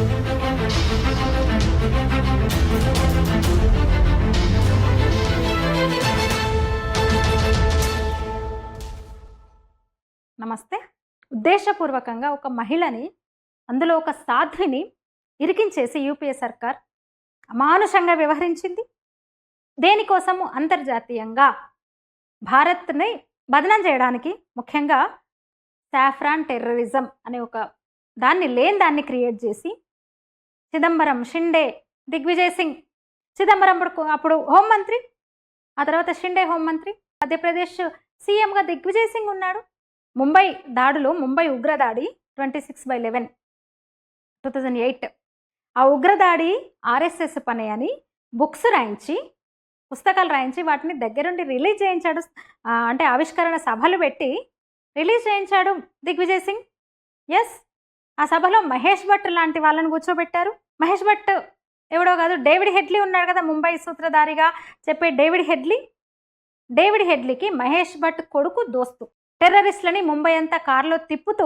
నమస్తే. ఉద్దేశపూర్వకంగా ఒక మహిళని, అందులో ఒక సాధ్విని ఇరికించేసి యూపీఏ సర్కార్ అమానుషంగా వ్యవహరించింది. దేనికోసము? అంతర్జాతీయంగా భారత్‌ని బదనాం చేయడానికి, ముఖ్యంగా సాఫ్రాన్ టెర్రరిజం అనే ఒక దాన్ని లేని దాన్ని క్రియేట్ చేసి చిదంబరం, షిండే, దిగ్విజయ్ సింగ్, చిదంబరం అప్పుడు హోంమంత్రి, ఆ తర్వాత షిండే హోంమంత్రి, మధ్యప్రదేశ్ సీఎంగా దిగ్విజయ్ సింగ్ ఉన్నాడు. ముంబై దాడులు, ముంబై ఉగ్రదాడి 26/11 2008, ఆ ఉగ్రదాడి ఆర్ఎస్ఎస్ పని అని బుక్స్ రాయించి, పుస్తకాలు రాయించి వాటిని దగ్గరుండి రిలీజ్ చేయించాడు. అంటే ఆవిష్కరణ సభలు పెట్టి రిలీజ్ చేయించాడు దిగ్విజయ్ సింగ్. ఎస్, ఆ సభలో మహేష్ భట్ లాంటి వాళ్ళని కూర్చోబెట్టారు. మహేష్ భట్ ఎవడో కాదు, డేవిడ్ హెడ్లీ ఉన్నాడు కదా, ముంబై సూత్రధారిగా చెప్పే డేవిడ్ హెడ్లీ. డేవిడ్ హెడ్లీకి మహేష్ భట్ కొడుకు దోస్తు. టెర్రరిస్టులని ముంబై అంతా కారులో తిప్పుతూ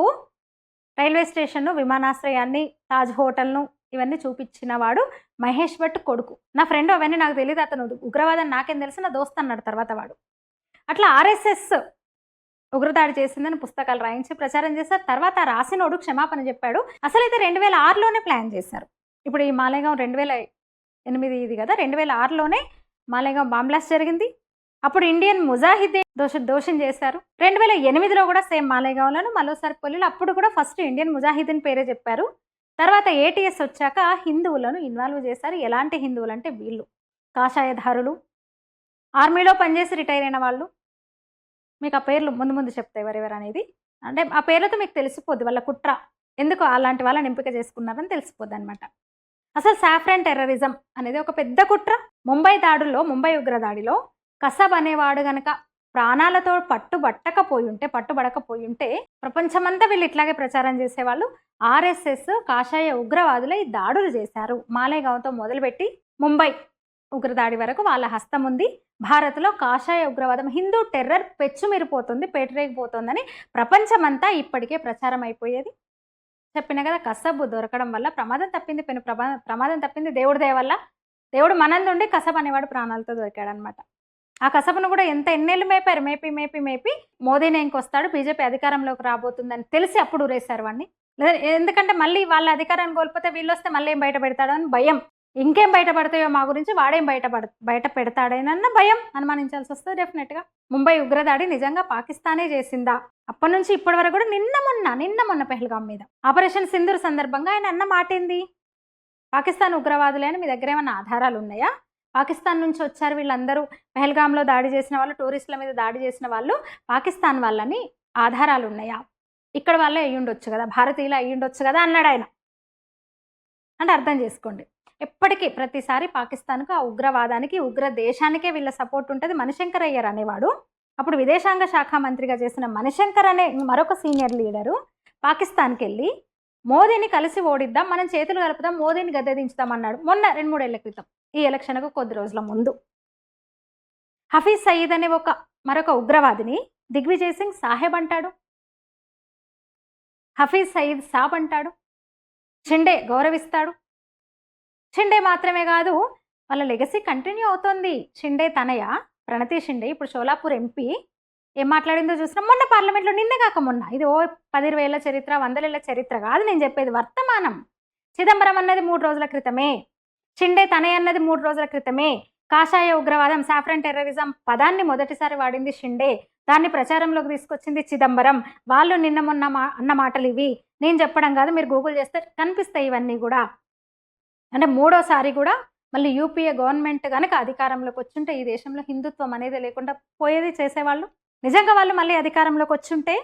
రైల్వే స్టేషన్ను, విమానాశ్రయాన్ని, తాజ్ హోటల్ను ఇవన్నీ చూపించిన వాడు మహేష్ భట్ కొడుకు. నా ఫ్రెండ్, అవన్నీ నాకు తెలియదు, అతను ఉగ్రవాదం నాకేం తెలుసు, నా దోస్త్ అన్నాడు తర్వాత వాడు. అట్లా ఆర్ఎస్ఎస్ ఉగ్రదాడి చేసిందని పుస్తకాలు రాయించి ప్రచారం చేశారు. తర్వాత రాసినోడు క్షమాపణ చెప్పాడు. అసలైతే 2006లోనే ప్లాన్ చేశారు. ఇప్పుడు ఈ మాలేగాం 2008 ఇది కదా, 2006లోనే మాలేగాం బాంబ్ బ్లాస్ట్ జరిగింది. అప్పుడు ఇండియన్ ముజాహిదీన్ దోషం చేశారు. 2008లో కూడా సేమ్ మాలేగాంలోను మరోసారి పొల్లిలో, అప్పుడు కూడా ఫస్ట్ ఇండియన్ ముజాహిదీన్ పేరే చెప్పారు. తర్వాత ఏటీఎస్ వచ్చాక హిందువులను ఇన్వాల్వ్ చేశారు. ఎలాంటి హిందువులు అంటే వీళ్ళు కాషాయధారులు, ఆర్మీలో పనిచేసి రిటైర్ అయిన వాళ్ళు. మీకు ఆ పేర్లు ముందు చెప్తా ఎవరెవరు అనేది. అంటే ఆ పేర్లతో మీకు తెలిసిపోద్ది వాళ్ళ కుట్ర, ఎందుకు అలాంటి వాళ్ళని ఎంపిక చేసుకున్నారని తెలిసిపోద్ది అనమాట. అసలు సాఫ్రాన్ టెర్రరిజం అనేది ఒక పెద్ద కుట్ర. ముంబై దాడుల్లో, ముంబై ఉగ్రదాడిలో కసబ్ అనేవాడు గనక ప్రాణాలతో పట్టుబడకపోయి ఉంటే ప్రపంచమంతా వీళ్ళు ఇట్లాగే ప్రచారం చేసేవాళ్ళు. ఆర్ఎస్ఎస్ కాషాయ ఉగ్రవాదులు ఈ దాడులు చేశారు. మాలేగాంతో మొదలుపెట్టి ముంబై ఉగ్రదాడి వరకు వాళ్ళ హస్తం ఉంది. భారత్లో కాషాయ ఉగ్రవాదం, హిందూ టెర్రర్ పెచ్చుమిరిపోతుంది, పేటరేగిపోతుందని ప్రపంచమంతా ఇప్పటికే ప్రచారం అయిపోయేది. చెప్పిన కదా, కసబ్ దొరకడం వల్ల ప్రమాదం తప్పింది. దేవుడి దయ వల్ల, దేవుడు మనందుండి కసబ్ అనేవాడు ప్రాణాలతో దొరికాడనమాట. ఆ కసబును కూడా ఎన్నేళ్ళు మేపారు, మేపి మోదీనే ఇంకొస్తాడు, బీజేపీ అధికారంలోకి రాబోతుందని తెలిసి అప్పుడు ఊరేశారు వాడిని. లేదా ఎందుకంటే మళ్ళీ వాళ్ళ అధికారాన్ని కోల్పోతే వీళ్ళు వస్తే మళ్ళీ ఏం బయట పెడతాడని భయం. ఇంకేం బయటపడతాయో మా గురించి, వాడేం బయట పెడతాడేనన్న భయం అనుమానించాల్సి వస్తుంది డెఫినెట్గా. ముంబై ఉగ్రదాడి నిజంగా పాకిస్తానే చేసిందా? అప్పటి నుంచి ఇప్పటి వరకు కూడా నిన్న మొన్న పెహల్గాం మీద ఆపరేషన్ సింధూర్ సందర్భంగా ఆయన అన్న మాట ఏంది? పాకిస్తాన్ ఉగ్రవాదులే అని మీ దగ్గర ఏమైనా ఆధారాలు ఉన్నాయా? పాకిస్తాన్ నుంచి వచ్చారు వీళ్ళందరూ, పెహల్గాంలో దాడి చేసిన వాళ్ళు, టూరిస్టుల మీద దాడి చేసిన వాళ్ళు పాకిస్తాన్ వాళ్ళని ఆధారాలు ఉన్నాయా? ఇక్కడ వాళ్ళే అయ్యుండొచ్చు కదా, భారతీయులు అయ్యుండొచ్చు కదా అన్నాడు ఆయన. అంటే అర్థం చేసుకోండి, ఎప్పటికీ ప్రతిసారి పాకిస్తాన్కు, ఆ ఉగ్రవాదానికి, ఉగ్ర దేశానికే వీళ్ళ సపోర్ట్ ఉంటుంది. మణిశంకర్ అయ్యర్ అనేవాడు, అప్పుడు విదేశాంగ శాఖ మంత్రిగా చేసిన మణిశంకర్ అనే మరొక సీనియర్ లీడరు పాకిస్తాన్కి వెళ్ళి మోదీని కలిసి ఓడిద్దాం, మనం చేతులు కలుపుదాం, మోదీని గద్దె దించుదాం అన్నాడు మొన్న 2-3 ఏళ్ల క్రితం, ఈ ఎలక్షన్కు కొద్ది రోజుల ముందు. హఫీజ్ సయీద్ అనే మరొక ఉగ్రవాదిని దిగ్విజయ్ సింగ్ సాహెబ్ అంటాడు, హఫీజ్ సయీద్ సాబ్ అంటాడు, షిండే గౌరవిస్తాడు. షిండే మాత్రమే కాదు, వాళ్ళ లెగసీ కంటిన్యూ అవుతోంది. షిండే తనయ ప్రణతి షిండే ఇప్పుడు షోలాపూర్ ఎంపీ ఏం మాట్లాడిందో చూసినాం మొన్న పార్లమెంట్లో, నిన్న కాక మొన్న. ఇది 10,000 ఏళ్ల చరిత్ర, 100 ఏళ్ల చరిత్ర కాదు నేను చెప్పేది, వర్తమానం. చిదంబరం అన్నది 3 రోజుల క్రితమే, షిండే తనయ అన్నది 3 రోజుల క్రితమే. కాషాయ ఉగ్రవాదం, సాఫ్రాన్ టెర్రరిజం పదాన్ని మొదటిసారి వాడింది షిండే, దాన్ని ప్రచారంలోకి తీసుకొచ్చింది చిదంబరం. వాళ్ళు నిన్న మొన్న అన్న మాటలు ఇవి, నేను చెప్పడం కాదు, మీరు గూగుల్ చేస్తే కనిపిస్తాయి ఇవన్నీ కూడా. అంటే మూడోసారి కూడా మళ్ళీ యూపీఏ గవర్నమెంట్ కనుక అధికారంలోకి వచ్చుంటే ఈ దేశంలో హిందుత్వం అనేది లేకుండా పోయేది చేసేవాళ్ళు. నిజంగా వాళ్ళు మళ్ళీ అధికారంలోకి వచ్చుంటే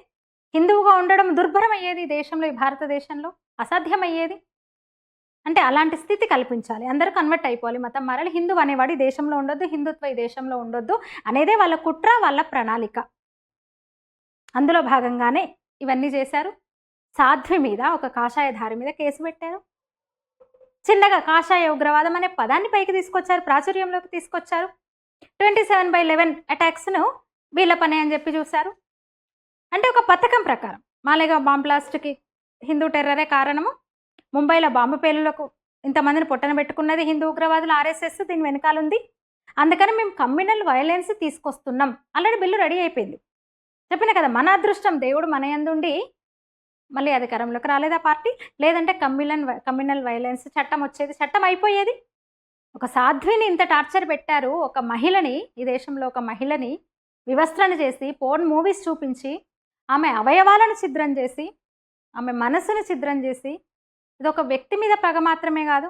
హిందువుగా ఉండడం దుర్భరం అయ్యేది ఈ దేశంలో, ఈ భారతదేశంలో అసాధ్యం అయ్యేది. అంటే అలాంటి స్థితి కల్పించాలి, అందరూ కన్వర్ట్ అయిపోవాలి, మతం మారాలి, హిందువు అనేవాడు ఈ దేశంలో ఉండొద్దు, హిందుత్వ ఈ దేశంలో ఉండొద్దు అనేదే వాళ్ళ కుట్ర, వాళ్ళ ప్రణాళిక. అందులో భాగంగానే ఇవన్నీ చేశారు. సాధ్వి మీద, ఒక కాషాయధారి మీద కేసు పెట్టారు. చిన్నగా కాషాయ ఉగ్రవాదం అనే పదాన్ని పైకి తీసుకొచ్చారు, ప్రాచుర్యంలోకి తీసుకొచ్చారు. 27/11 అటాక్స్ను వీళ్ళ పని అని చెప్పి చూశారు. అంటే ఒక పథకం ప్రకారం మాలేగావ్ బాంబ్ బ్లాస్ట్కి హిందూ టెర్రరే కారణము, ముంబైలో బాంబు పేలులకు ఇంతమందిని పొట్టన పెట్టుకున్నది హిందూ ఉగ్రవాదులు, ఆర్ఎస్ఎస్ దీని వెనకాలంది. అందుకని మేము కమ్యూనల్ వైలెన్స్ తీసుకొస్తున్నాం. ఆల్రెడీ బిల్లు రెడీ అయిపోయింది. చెప్పిన కదా, మన అదృష్టం దేవుడు మన యందుండి మళ్ళీ అధికారంలోకి రాలేదు ఆ పార్టీ. లేదంటే కమ్యూనల్ వైలెన్స్ చట్టం వచ్చేది, చట్టం అయిపోయేది. ఒక సాధ్విని ఇంత టార్చర్ పెట్టారు. ఒక మహిళని, ఈ దేశంలో ఒక మహిళని వివస్త్రణ చేసి, పోర్న్ మూవీస్ చూపించి, ఆమె అవయవాలను ఛిద్రం చేసి, ఆమె మనసును ఛిద్రం చేసి, ఇది ఒక వ్యక్తి మీద పగ మాత్రమే కాదు,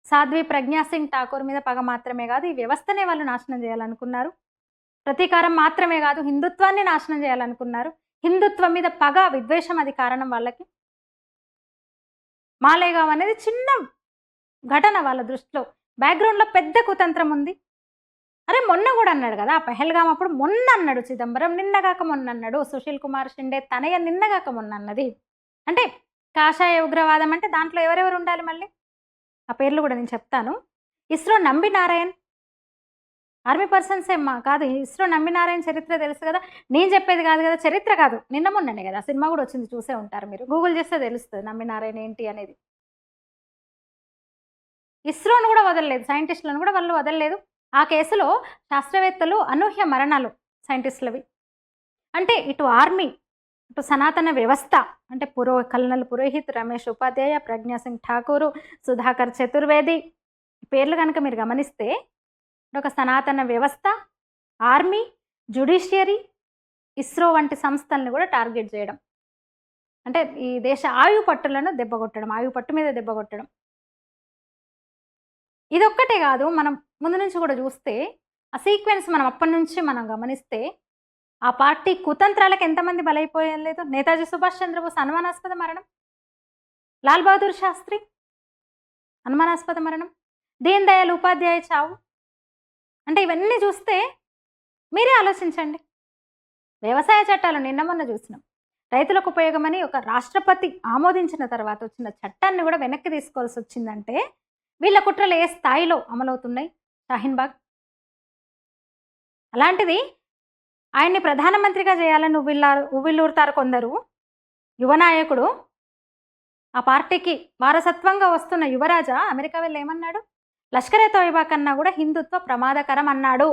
సాధ్వి ప్రజ్ఞా సింగ్ ఠాకూర్ మీద పగ మాత్రమే కాదు, ఈ వ్యవస్థనే వాళ్ళు నాశనం చేయాలనుకున్నారు. ప్రతీకారం మాత్రమే కాదు, హిందుత్వాన్ని నాశనం చేయాలనుకున్నారు. హిందుత్వం మీద పగ, విద్వేషం అది కారణం వాళ్ళకి. మాలేగావ్ అనేది చిన్న ఘటన వాళ్ళ దృష్టిలో, బ్యాక్గ్రౌండ్లో పెద్ద కుతంత్రం ఉంది. అరే మొన్న కూడా అన్నాడు కదా, పెహల్గాం అప్పుడు మొన్న అన్నాడు చిదంబరం, నిన్నగాక మొన్న అన్నాడు సుశీల్ కుమార్ షిండే తనయ్య, నిన్నగాక మొన్న అన్నది. అంటే కాషాయ ఉగ్రవాదం అంటే దాంట్లో ఎవరెవరు ఉండాలి మళ్ళీ, ఆ పేర్లు కూడా నేను చెప్తాను. ఇస్రో నంబి నారాయణ్ ఆర్మీ పర్సన్స్ ఏమ్మా కాదు. ఇస్రో నంబి నారాయణ్ చరిత్ర తెలుసు కదా, నేను చెప్పేది కాదు కదా, చరిత్ర కాదు, నిన్న మొన్ననే కదా సినిమా కూడా వచ్చింది, చూసే ఉంటారు మీరు, గూగుల్ చేస్తే తెలుస్తుంది నంబి నారాయణ్ ఏంటి అనేది. ఇస్రోను కూడా వదలలేదు, సైంటిస్టులను కూడా వాళ్ళు వదలలేదు. ఆ కేసులో శాస్త్రవేత్తలు అనూహ్య మరణాలు సైంటిస్టులవి. అంటే ఇటు ఆర్మీ, ఇటు సనాతన వ్యవస్థ, అంటే కల్నల్ పురోహిత్, రమేష్ ఉపాధ్యాయ, ప్రజ్ఞా సింగ్ ఠాకూరు, సుధాకర్ చతుర్వేది పేర్లు కనుక మీరు గమనిస్తే, ఒక సనాతన వ్యవస్థ, ఆర్మీ, జ్యుడిషియరీ, ఇస్రో వంటి సంస్థలను కూడా టార్గెట్ చేయడం, అంటే ఈ దేశ ఆయువు పట్టులను దెబ్బకొట్టడం, ఆయువు పట్టు మీద దెబ్బకొట్టడం. ఇదొక్కటే కాదు, మనం ముందు నుంచి కూడా చూస్తే ఆ సీక్వెన్స్ మనం అప్పటి నుంచి మనం గమనిస్తే ఆ పార్టీ కుతంత్రాలకు ఎంతమంది బలైపోయలేదు. నేతాజీ సుభాష్ చంద్రబోస్ అనుమానాస్పద మరణం, లాల్ బహదూర్ శాస్త్రి అనుమానాస్పద మరణం, దీన్ దయాళ్ ఉపాధ్యాయ చావు. అంటే ఇవన్నీ చూస్తే మీరే ఆలోచించండి. వ్యవసాయ చట్టాలు నిన్న మొన్న చూసినాం, రైతులకు ఉపయోగమని ఒక రాష్ట్రపతి ఆమోదించిన తర్వాత వచ్చిన చట్టాన్ని కూడా వెనక్కి తీసుకోవాల్సి వచ్చిందంటే వీళ్ళ కుట్రలు ఏ స్థాయిలో అమలవుతున్నాయి. షాహీన్బాగ్ అలాంటిది ఆయన్ని ప్రధానమంత్రిగా చేయాలని ఉవ్విల్లూరుతారు కొందరు. యువనాయకుడు, ఆ పార్టీకి వారసత్వంగా వస్తున్న యువరాజా అమెరికా వెళ్ళి ఏమన్నాడు, లష్కరే తోయిబా కన్నా కూడా హిందుత్వ ప్రమాదకరం అన్నాడు.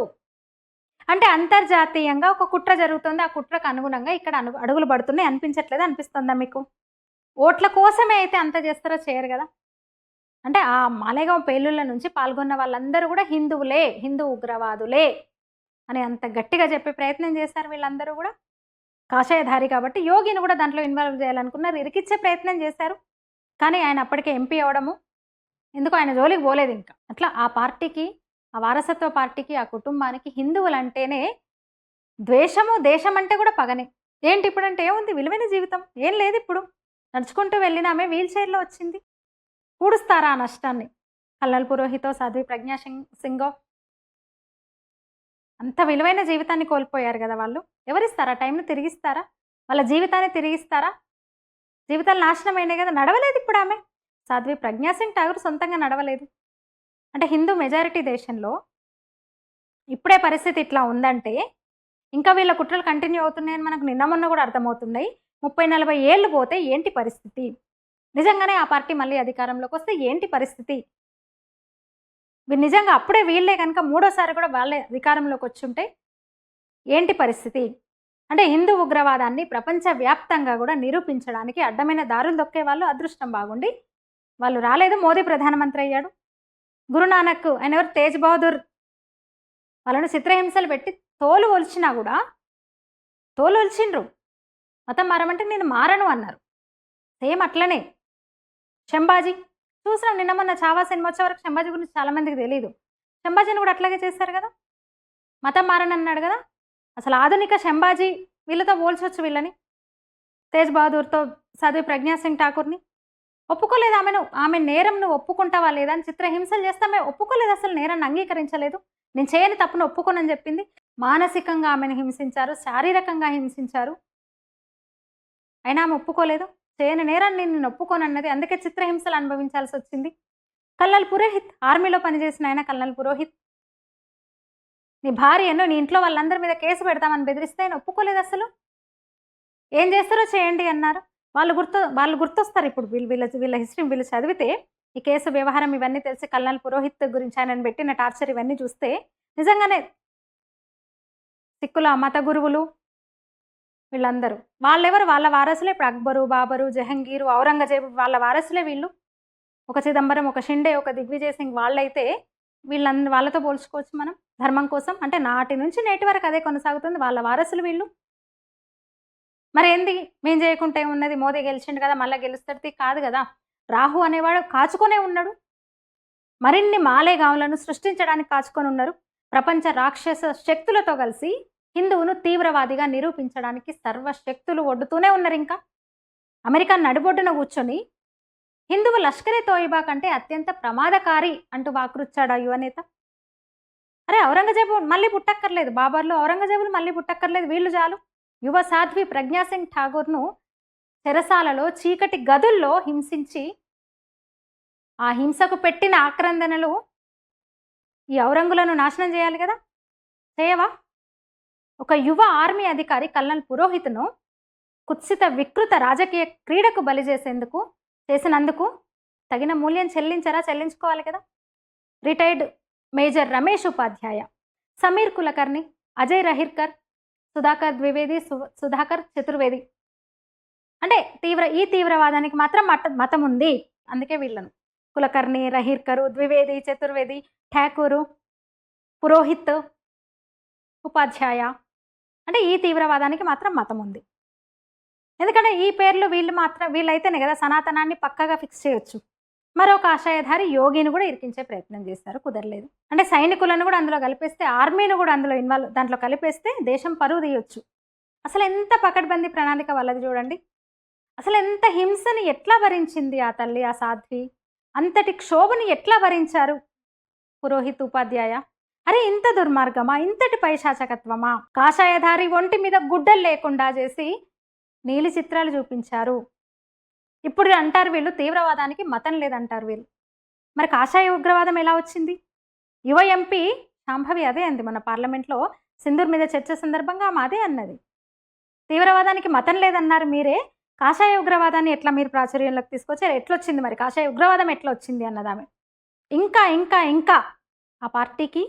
అంటే అంతర్జాతీయంగా ఒక కుట్ర జరుగుతుంది, ఆ కుట్రకు అనుగుణంగా ఇక్కడ అడుగులు పడుతున్నాయి. అనిపించట్లేదు, అనిపిస్తుందా మీకు? ఓట్ల కోసమే అయితే అంత చేస్తారో చేయరు కదా. అంటే ఆ మాలేగావ్ పేలుళ్ళ నుంచి పాల్గొన్న వాళ్ళందరూ కూడా హిందువులే, హిందూ ఉగ్రవాదులే అని అంత గట్టిగా చెప్పే ప్రయత్నం చేశారు వీళ్ళందరూ కూడా. కాషాయధారి కాబట్టి యోగిని కూడా దాంట్లో ఇన్వాల్వ్ చేయాలనుకున్నారు, ఇరికిచ్చే ప్రయత్నం చేశారు. కానీ ఆయన అప్పటికే ఎంపీ అవడము, ఎందుకు ఆయన జోలికి పోలేదు ఇంకా. అట్లా ఆ పార్టీకి, ఆ వారసత్వ పార్టీకి, ఆ కుటుంబానికి హిందువులంటేనే ద్వేషము, దేశం అంటే కూడా పగనే. ఏంటి ఇప్పుడు అంటే ఏముంది, విలువైన జీవితం ఏం లేదు. ఇప్పుడు నడుచుకుంటూ వెళ్ళినామే వీల్ చైర్లో వచ్చింది. పూడుస్తారా ఆ నష్టాన్ని? కల్నల్ పురోహితో, సాధ్వి ప్రజ్ఞా సింగో అంత విలువైన జీవితాన్ని కోల్పోయారు కదా వాళ్ళు. ఎవరిస్తారా టైంని తిరిగిస్తారా? వాళ్ళ జీవితాన్ని తిరిగిస్తారా? జీవితాలు నాశనమైనాయి కదా. నడవలేదు ఇప్పుడు ఆమె, సాధ్వి ప్రజ్ఞా సింగ్ ఠాకూర్ సొంతంగా నడవలేదు. అంటే హిందూ మెజారిటీ దేశంలో ఇప్పుడే పరిస్థితి ఇట్లా ఉందంటే ఇంకా వీళ్ళ కుట్రలు కంటిన్యూ అవుతున్నాయని మనకు నిన్న మొన్న కూడా అర్థమవుతున్నాయి. 30-40 ఏళ్ళు పోతే ఏంటి పరిస్థితి? నిజంగానే ఆ పార్టీ మళ్ళీ అధికారంలోకి వస్తే ఏంటి పరిస్థితి? నిజంగా అప్పుడే వీళ్ళే కనుక మూడోసారి కూడా వాళ్ళే అధికారంలోకి వచ్చుంటే ఏంటి పరిస్థితి? అంటే హిందూ ఉగ్రవాదాన్ని ప్రపంచవ్యాప్తంగా కూడా నిరూపించడానికి అడ్డమైన దారులు దొక్కే వాళ్ళు అదృష్టం బాగుండి వాళ్ళు రాలేదు. మోదీ ప్రధానమంత్రి అయ్యాడు. గురునానక్ ఆయన ఎవరు, తేజ్ బహదూర్, వాళ్ళను చిత్రహింసలు పెట్టి తోలు ఒలిచినా కూడా, తోలు ఒలిచిండ్రు, మతం మారమంటే నేను మారను అన్నారు. సేమ్ అట్లనే శంభాజీ చూసినాం నిన్న మొన్న చావా సినిమా వచ్చే వరకు శంభాజీ గురించి చాలామందికి తెలియదు. శంభాజీని కూడా అట్లాగే చేశారు కదా, మతం మారని అన్నాడు కదా. అసలు ఆధునిక శంభాజీ వీళ్ళతో పోల్చవచ్చు వీళ్ళని, తేజ్ బహదూర్తో, సాధ్వి ప్రజ్ఞా సింగ్ ఠాకూర్ని. ఒప్పుకోలేదు ఆమెను, ఆమె నేరంను ఒప్పుకుంటావా లేదా అని చిత్రహింసలు చేస్తామే, ఒప్పుకోలేదు, అసలు నేరాన్ని అంగీకరించలేదు. నేను చేయని తప్పును ఒప్పుకోనని చెప్పింది. మానసికంగా ఆమెను హింసించారు, శారీరకంగా హింసించారు, అయినా ఆమె ఒప్పుకోలేదు. చేయని నేరాన్ని నేను ఒప్పుకోనన్నది, అందుకే చిత్రహింసలు అనుభవించాల్సి వచ్చింది. కల్నల్ పురోహిత్, ఆర్మీలో పనిచేసిన ఆయన కల్నల్ పురోహిత్, నీ భార్యను, నీ ఇంట్లో వాళ్ళందరి మీద కేసు పెడతామని బెదిరిస్తే ఆయన ఒప్పుకోలేదు. అసలు ఏం చేస్తారో చేయండి అన్నారు. వాళ్ళు గుర్తొస్తారు ఇప్పుడు వీళ్ళ హిస్టరీ వీళ్ళు చదివితే ఈ కేసు వ్యవహారం ఇవన్నీ తెలిసి కల్నల్ పురోహిత్ గురించి ఆయనను పెట్టిన టార్చర్ ఇవన్నీ చూస్తే నిజంగానే సిక్కుల మత గురువులు వీళ్ళందరూ వాళ్ళెవరు వాళ్ళ వారసులే. ఇప్పుడు అక్బరు, బాబరు, జహంగీరు, ఔరంగజేబు వాళ్ళ వారసులే వీళ్ళు. ఒక చిదంబరం, ఒక షిండే, ఒక దిగ్విజయ్ సింగ్ వాళ్ళైతే వాళ్ళతో పోల్చుకోవచ్చు మనం ధర్మం కోసం. అంటే నాటి నుంచి నేటి వరకు అదే కొనసాగుతుంది. వాళ్ళ వారసులు వీళ్ళు. మరి ఏంది మేం చేయకుంటే ఉన్నది, మోదీ గెలిచిండు కదా మళ్ళీ గెలుస్తుంది కాదు కదా. రాహు అనేవాడు కాచుకొనే ఉన్నాడు. మరిన్ని మాలేగావులను సృష్టించడానికి కాచుకొని ఉన్నారు. ప్రపంచ రాక్షస శక్తులతో కలిసి హిందువును తీవ్రవాదిగా నిరూపించడానికి సర్వశక్తులు ఒడ్డుతూనే ఉన్నారు. ఇంకా అమెరికా నడిబొడ్డున కూర్చొని హిందువు లష్కరే తోయిబా కంటే అత్యంత ప్రమాదకారి అంటూ వాకృచ్చాడు ఆ యువనేత. అరే ఔరంగజేబు మళ్ళీ పుట్టక్కర్లేదు, బాబర్లు ఔరంగజేబులు మళ్ళీ పుట్టక్కర్లేదు, వీళ్ళు చాలు. యువ సాధ్వి ప్రజ్ఞాసింగ్ ఠాగూర్ను చెరసాలలో చీకటి గదుల్లో హింసించి ఆ హింసకు పెట్టిన ఆక్రందనలు ఈ ఔరంగులను నాశనం చేయాలి కదా, చేయవా? ఒక యువ ఆర్మీ అధికారి కల్నల్ పురోహిత్ను కుత్సిత వికృత రాజకీయ క్రీడకు బలి చేసినందుకు తగిన మూల్యం చెల్లించుకోవాలి కదా. రిటైర్డ్ మేజర్ రమేష్ ఉపాధ్యాయ, సమీర్ కులకర్ణి, అజయ్ రహిర్కర్, సుధాకర్ ద్వివేది, సుధాకర్ చతుర్వేది అంటే ఈ తీవ్రవాదానికి మాత్రం మతం ఉంది. అందుకే వీళ్ళను కులకర్ణి, రహిర్కరు, ద్వివేది, చతుర్వేది, ఠాకూరు, పురోహిత్, ఉపాధ్యాయ అంటే ఈ తీవ్రవాదానికి మాత్రం మతం ఉంది. ఎందుకంటే ఈ పేర్లు వీళ్ళైతేనే కదా సనాతనాన్ని పక్కగా ఫిక్స్ చేయొచ్చు. మరో కాషాయధారి యోగిని కూడా ఇరికించే ప్రయత్నం చేస్తారు, కుదరలేదు. అంటే సైనికులను కూడా అందులో కలిపేస్తే, ఆర్మీని కూడా దాంట్లో కలిపేస్తే దేశం పరువు తీయొచ్చు. అసలు ఎంత పకడ్బందీ ప్రణాళిక వాళ్ళది చూడండి. అసలు ఎంత హింసని ఎట్లా భరించింది ఆ తల్లి, ఆ సాధ్వి. అంతటి క్షోభని ఎట్లా భరించారు పురోహిత్, ఉపాధ్యాయ. అరే ఇంత దుర్మార్గమా, ఇంతటి పైశాచకత్వమా? కాషాయధారి ఒంటి మీద గుడ్డలు లేకుండా చేసి నీలి చిత్రాలు చూపించారు. ఇప్పుడు అంటారు వీళ్ళు తీవ్రవాదానికి మతం లేదంటారు వీళ్ళు. మరి కాషాయ ఉగ్రవాదం ఎలా వచ్చింది? యువ ఎంపీ శాంభవి అదే అంది మన పార్లమెంట్లో సింధూర్ మీద చర్చ సందర్భంగా అదే అన్నది. తీవ్రవాదానికి మతం లేదన్నారు మీరే, కాషాయ ఉగ్రవాదాన్ని ఎట్లా మీరు ప్రాచుర్యంలోకి తీసుకొచ్చారు, ఎట్లొచ్చింది మరి కాషాయ ఉగ్రవాదం ఎట్లా వచ్చింది అన్నదామె. ఇంకా ఇంకా ఇంకా ఆ పార్టీకి,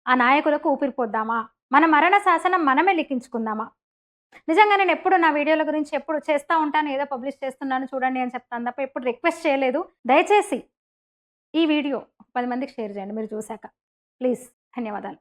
ఆ నాయకులకు ఊపిరిపోద్దామా? మన మరణ శాసనం మనమే లిఖించుకుందామా? నిజంగా నేను ఎప్పుడు నా వీడియోల గురించి ఎప్పుడు చేస్తూ ఉంటాను, ఏదో పబ్లిష్ చేస్తున్నాను చూడండి అని చెప్తాను తప్ప ఎప్పుడు రిక్వెస్ట్ చేయలేదు. దయచేసి ఈ వీడియో 10 మందికి షేర్ చేయండి మీరు చూశాక, ప్లీజ్. ధన్యవాదాలు.